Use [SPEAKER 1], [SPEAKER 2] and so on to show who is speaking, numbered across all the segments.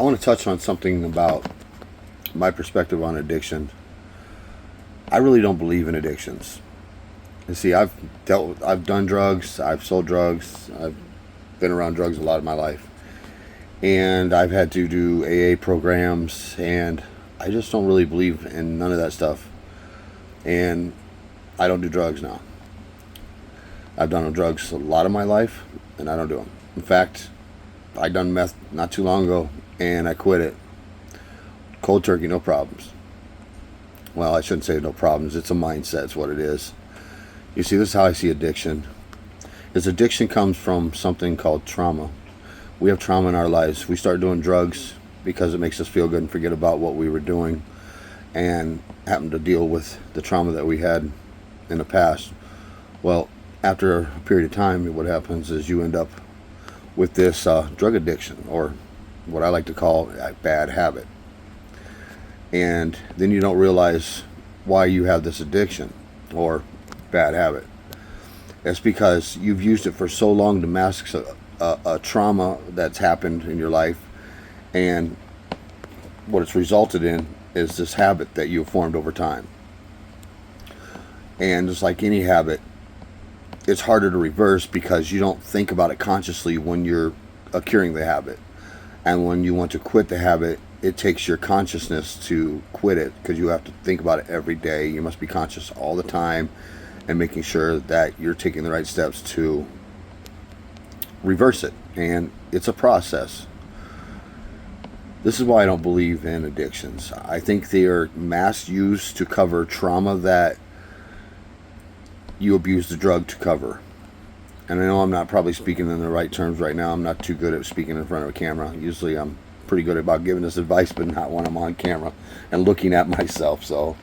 [SPEAKER 1] I want to touch on something about my perspective on addiction. I really don't believe in addictions. You see, I've done drugs, I've sold drugs, I've been around drugs a lot of my life, and I've had to do AA programs, and I just don't really believe in none of that stuff. And I don't do drugs now. I've done drugs a lot of my life, and I don't do them. In fact, I done meth not too long ago, and I quit it. Cold turkey, no problems. Well, I shouldn't say no problems. It's a mindset. It's what it is. You see, this is how I see addiction. Is addiction comes from something called trauma. We have trauma in our lives. We start doing drugs because it makes us feel good and forget about what we were doing and happen to deal with the trauma that we had in the past. Well, after a period of time, what happens is you end up with this drug addiction, or what I like to call a bad habit. And then you don't realize why you have this addiction or bad habit. It's because you've used it for so long to mask a trauma that's happened in your life, and what it's resulted in is this habit that you've formed over time. And just like any habit, it's harder to reverse because you don't think about it consciously when you're curing the habit. And when you want to quit the habit, it takes your consciousness to quit it, because you have to think about it every day. You must be conscious all the time and making sure that you're taking the right steps to reverse it. And it's a process. This is why I don't believe in addictions. I think they are mass used to cover trauma that you abuse the drug to cover. And I know I'm not probably speaking in the right terms right now. I'm not too good at speaking in front of a camera. Usually I'm pretty good about giving this advice, but not when I'm on camera and looking at myself. So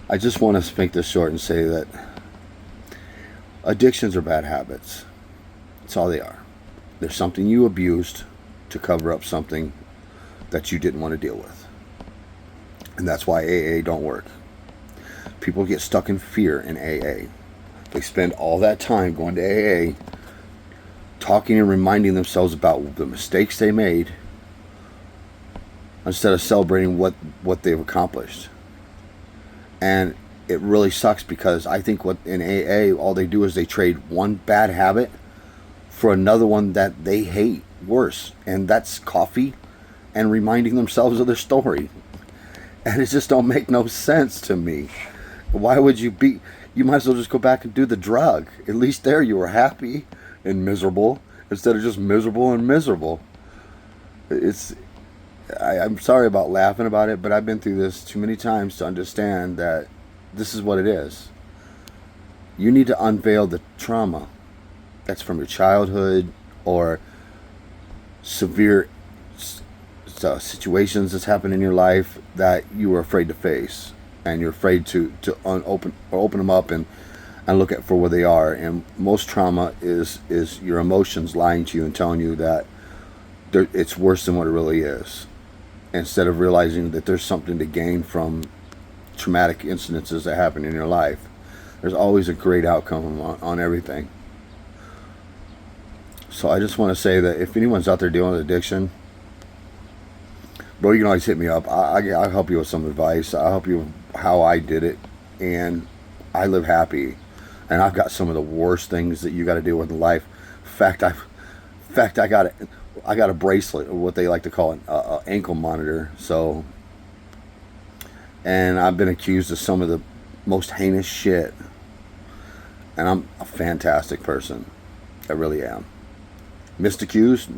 [SPEAKER 1] I just want to make this short and say that addictions are bad habits. That's all they are. There's something you abused to cover up something that you didn't want to deal with. And that's why AA don't work. People get stuck in fear in AA. They spend all that time going to AA, talking and reminding themselves about the mistakes they made, instead of celebrating what they've accomplished. And it really sucks, because I think what in AA, all they do is they trade one bad habit for another one that they hate worse. And that's coffee and reminding themselves of their story. And it just don't make no sense to me. Why would you might as well just go back and do the drug. At least there you were happy and miserable, instead of just miserable and miserable. I'm sorry about laughing about it, but I've been through this too many times to understand that this is what it is. You need to unveil the trauma that's from your childhood, or severe situations that's happened in your life that you were afraid to face, and you're afraid to open them up and look at for where they are. And most trauma is your emotions lying to you and telling you that it's worse than what it really is, instead of realizing that there's something to gain from traumatic incidences that happen in your life. There's always a great outcome on everything. So I just want to say that if anyone's out there dealing with addiction, bro, you can always hit me up. I'll help you with some advice. I'll help you with how I did it, and I live happy. And I've got some of the worst things that you got to deal with in life. In fact, I got a bracelet, or what they like to call an ankle monitor. So, and I've been accused of some of the most heinous shit. And I'm a fantastic person. I really am. Misaccused,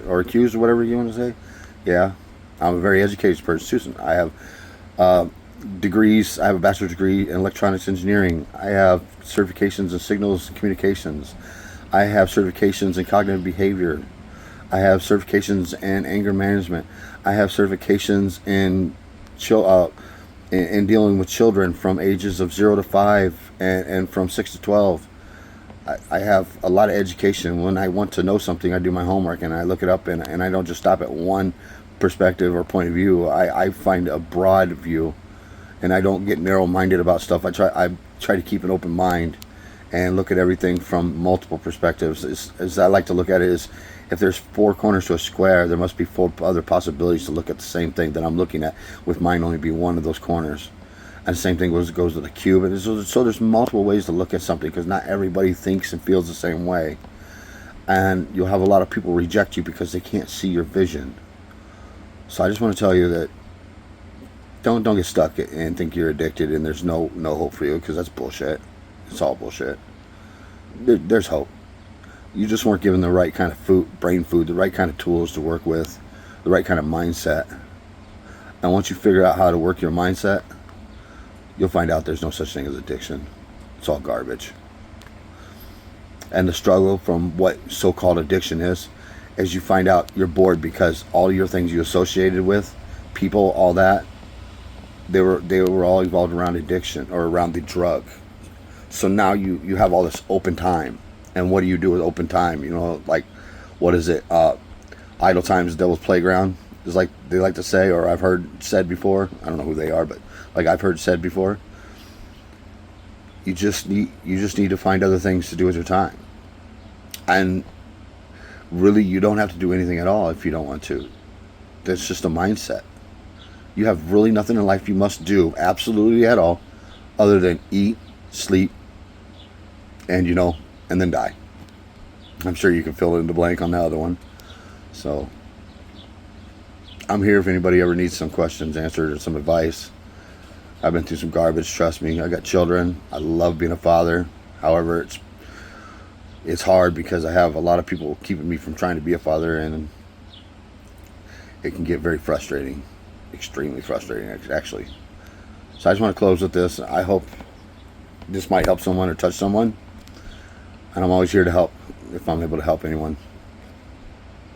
[SPEAKER 1] or accused, or whatever you want to say. Yeah, I'm a very educated person. I have degrees. I have a bachelor's degree in electronics engineering. I have certifications in signals and communications. I have certifications in cognitive behavior. I have certifications in anger management. I have certifications in dealing with children from ages of 0 to 5 and from 6 to 12. I have a lot of education. When I want to know something, I do my homework and I look it up, and I don't just stop at one perspective or point of view. I find a broad view, and I don't get narrow-minded about stuff. I try to keep an open mind and look at everything from multiple perspectives. As I like to look at it, is If there's four corners to a square, there must be four other possibilities to look at the same thing that I'm looking at, with mine only be one of those corners. And the same thing goes with a cube. And so there's multiple ways to look at something, because not everybody thinks and feels the same way. And you'll have a lot of people reject you because they can't see your vision. So I just want to tell you that don't get stuck and think you're addicted and there's no hope for you, because that's bullshit. It's all bullshit. There's hope. You just weren't given the right kind of brain food, the right kind of tools to work with, the right kind of mindset. And once you figure out how to work your mindset, you'll find out there's no such thing as addiction. It's all garbage. And the struggle from what so-called addiction is you find out you're bored because all your things you associated with, people, all that, they were all evolved around addiction or around the drug. So now you have all this open time. And what do you do with open time? You know, like, what is it? Idle time is the devil's playground, is like they like to say, or I've heard said before. I don't know who they are, but like I've heard said before. You just need to find other things to do with your time. And really, you don't have to do anything at all if you don't want to. That's just a mindset. You have really nothing in life you must do, absolutely at all, other than eat, sleep, and and then die. I'm sure you can fill in the blank on the other one. So I'm here if anybody ever needs some questions answered or some advice. I've been through some garbage, trust me. I got children. I love being a father. However, it's hard because I have a lot of people keeping me from trying to be a father, and it can get very frustrating. Extremely frustrating, actually. So I just want to close with this. I hope this might help someone or touch someone. And I'm always here to help if I'm able to help anyone.